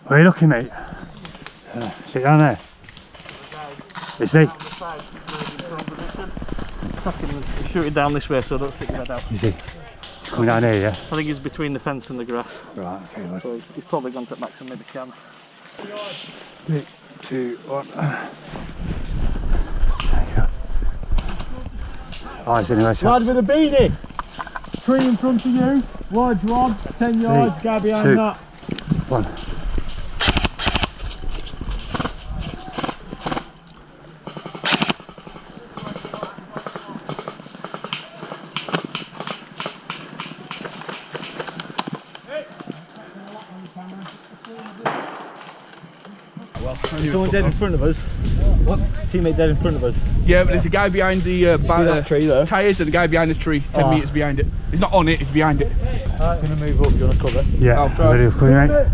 Where are you looking, mate? Sit down there. You see? Shoot it down this way so don't stick your head out. You see? Coming down here, yeah? I think he's between the fence and the grass. Right, okay, mate. So he's probably gone to max and maybe can. 3, 2, 1. There you go. Eyes anyway, so. Lad with a beanie! Tree in front of you, large one, 10 yards, guy behind 2, that. 1. Someone dead in front of us. What? Teammate dead in front of us. Yeah, but there's a guy behind the tree there? tyres and a guy behind the tree, 10 metres behind it. He's not on it, he's behind it. I'm going to move up, you want to cover? Yeah, I'll try. ready, coming, mate.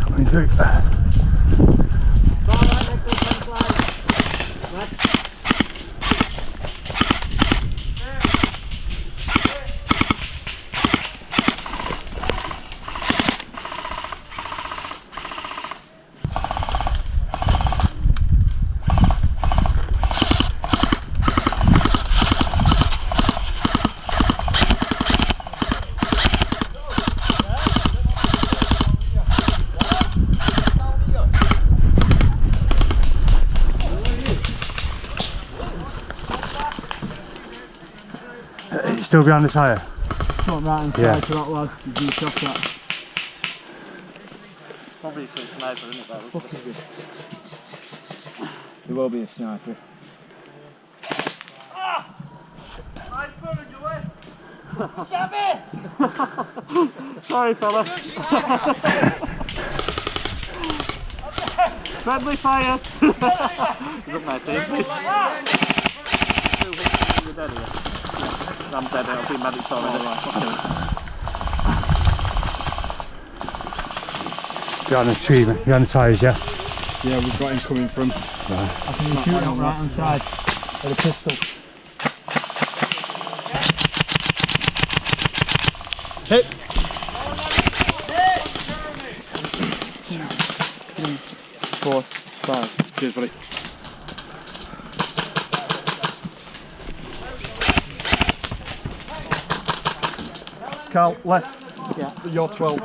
Coming through. Still behind the tyre? Shot right inside to that lad, you do shot that. Probably some sniper, isn't it? That There will be a sniper. Sorry, fella. Friendly fire. Look my team, please. You're dead here. I'm dead, I've been medics already. Behind the tree, behind the tyres, yeah? Yeah, we've got him coming from. Right. I think he's shooting up right hand side with a pistol. Hit! 2, 3, 4, 5. Cheers, buddy. Carl, left. Yeah. You're 12.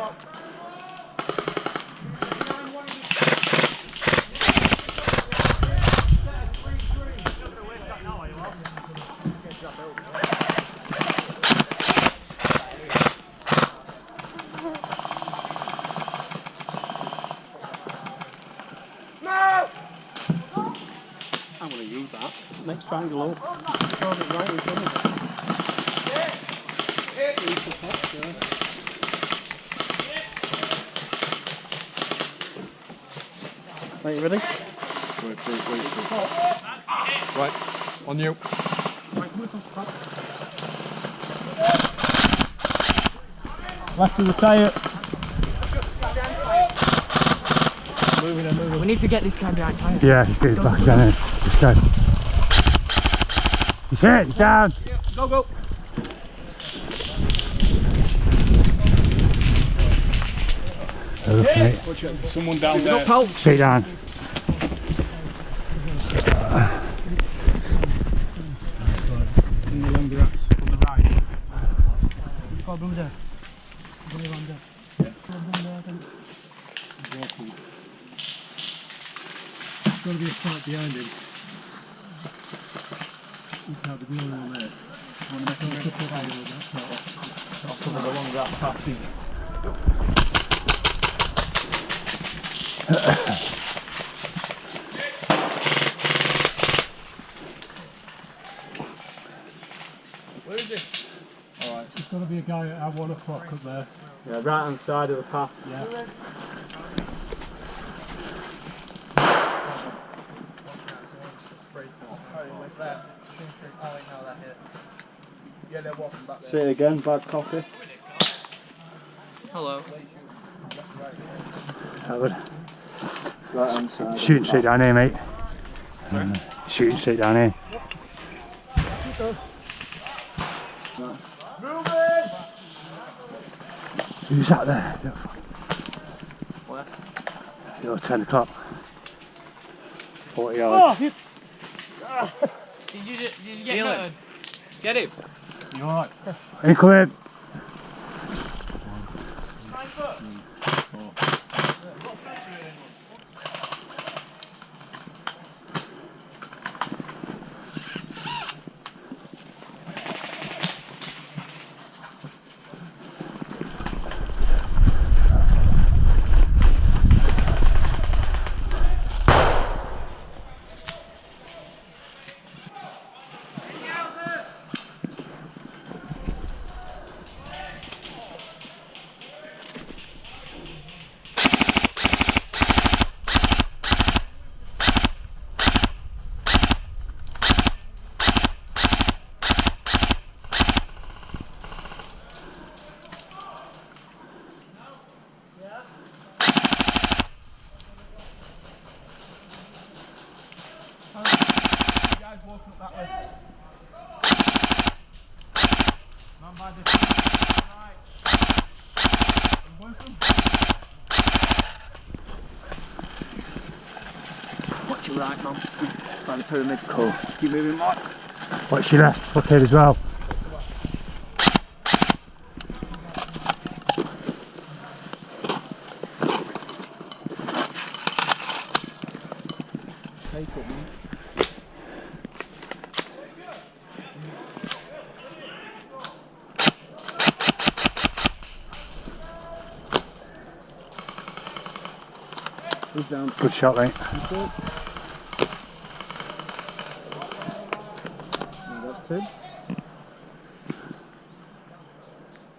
I'm going to use that. Next triangle up. Throw it right in front of it. Are you ready? Wait. Right, on you. Left of the tyre. We need to get this guy behind tyre. Yeah, he's getting back down here. Let's go. He's hit, he's down. Go. Look, mate. Someone down there. Straight down. In the long grass on the right. Got a blue there. Blue one there. Yeah. There's got to be a fight behind him. He can't be the only one there. Want to make a couple of ideas with that? I'll cover the long grass path. Where is it? Alright, there's got to be a guy at 1 o'clock up there. Yeah, right hand side of the path. Yeah. Yeah, they're walking back there. Say it again, bad copy. Hello. Right hand side. Shooting straight down here, mate. Shooting straight down here. Who's that there? Where? You're 10 o'clock. 40 yards. Did you get it? Get him. You alright? Incoming. Watch your right, man. By the pyramid. Cool. Keep moving, Mark. Watch your left, look here as well. Take it, man. He's down. Good shot, mate. That's two.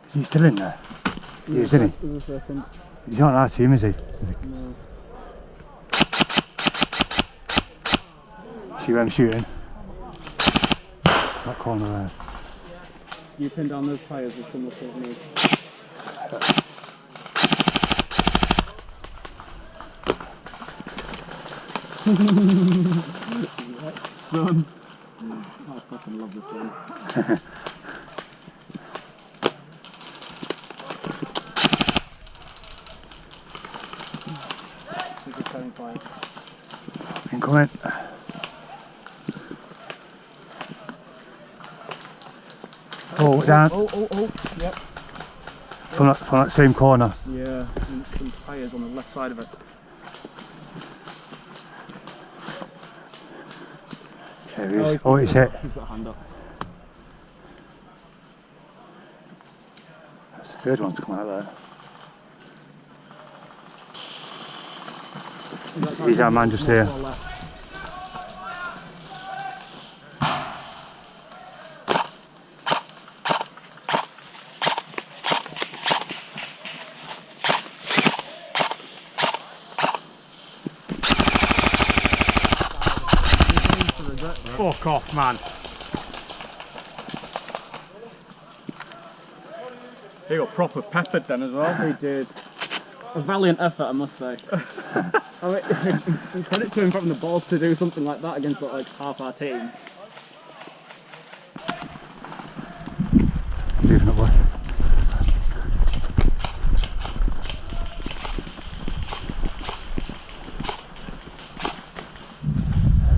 Is he still in there? He is, isn't he? He's the second. He's not on our team, is he? No. See where I'm shooting? That corner there. You pin down those tyres with some of me. Son. I fucking love this thing. Super turning point. Incoming. Oh, down. Oh, yep. From that same corner. Yeah, and some tyres on the left side of it. There he is. Oh, he's hit. He's got a hand up. That's the third one to come out there. He's our man just here. Fuck off, man. He got proper peppered then as well. He did. A valiant effort, I must say. I mean, credit to him for having the balls to do something like that against like half our team. Leaving it, boy.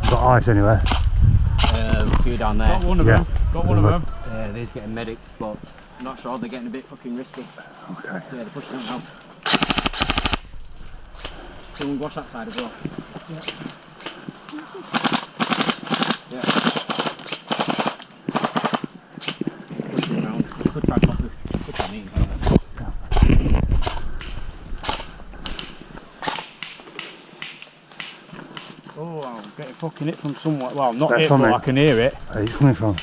Got ice anyway. A few down there. Got one of them. Got one of them. Yeah, they're getting medics, but I'm not sure. They're getting a bit fucking risky. Okay. Yeah, they're pushing out now. Someone watch that side as well. Yeah. Pushing around. Could try to put that in. Oh, I'm getting fucking hit from somewhere. Well, not That's hit, from but me. I can hear it. Where are you coming from?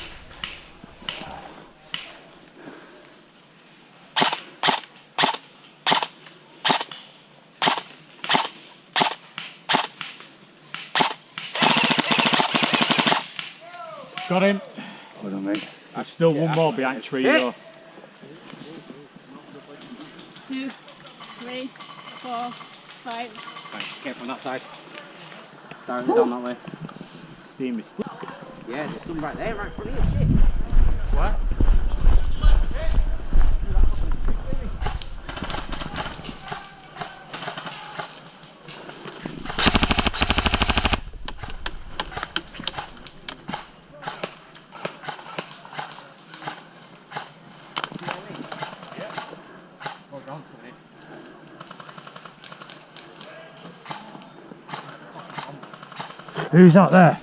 Got him. Hold on, mate. There's still one more behind the tree, though. 2, 3, 4, 5. Right, careful on that side. Down that way. Steam is still. Yeah, there's some right there, right in front of you. Shit. What? Who's up there?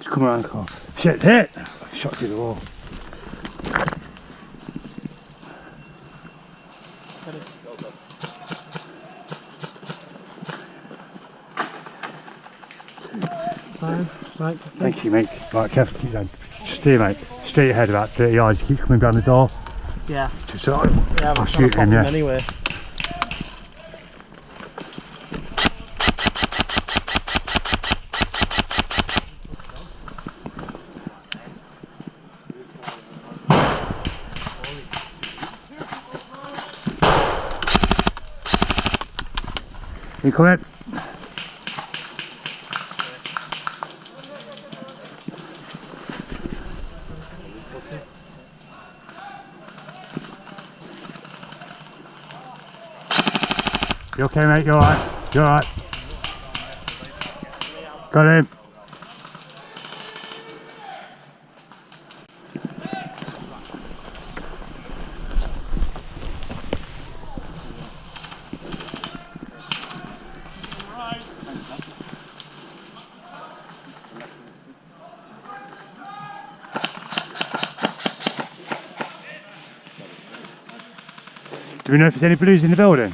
Come around the car. Shit, hit! Shot through the wall. Right. Thank you, mate. Right, Kev, keep going. Just steer, mate. Straight ahead about 30 yards. Keep coming behind the door. Yeah. Just Yeah, I'll shoot him, yeah. Anyway. You coming? You okay, mate? You alright? You alright? Got him. Do we know if there's any blues in the building?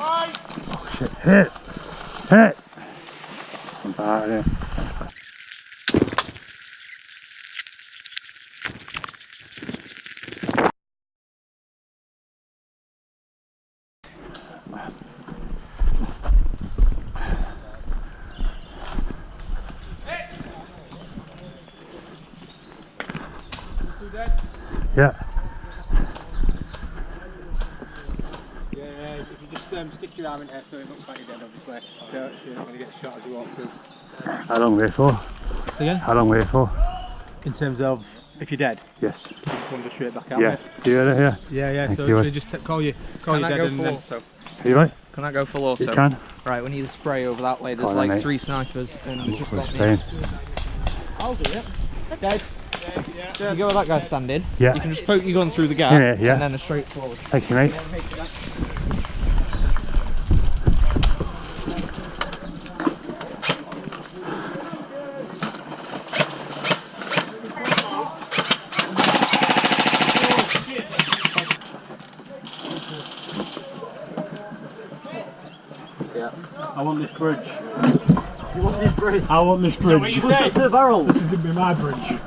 Oh shit, hit! Hit! I'm out of here. Yeah. Yeah, if you just stick your arm in there so it looks like you're dead, obviously. So you're not going to get shot as you walk through. How long were you for? Again? How long were you for? In terms of if you're dead, Yes. you just wander straight back out. Yeah. Do you hear that? Yeah. Yeah. Thank So you. you just call you dead and then. auto? Are you right? Can I go full auto? You can. Right, we need a spray over that way. There's Go on then, like mate. 3 snipers and we just got Spain. me. I'll do it. Dead. You go where that guy's standing. Yeah. You can just poke your gun through the gap In it, yeah. and then a straight forward. Thank you, mate. I want this bridge. You want this bridge? I want this bridge. To the barrel. This is going to be my bridge.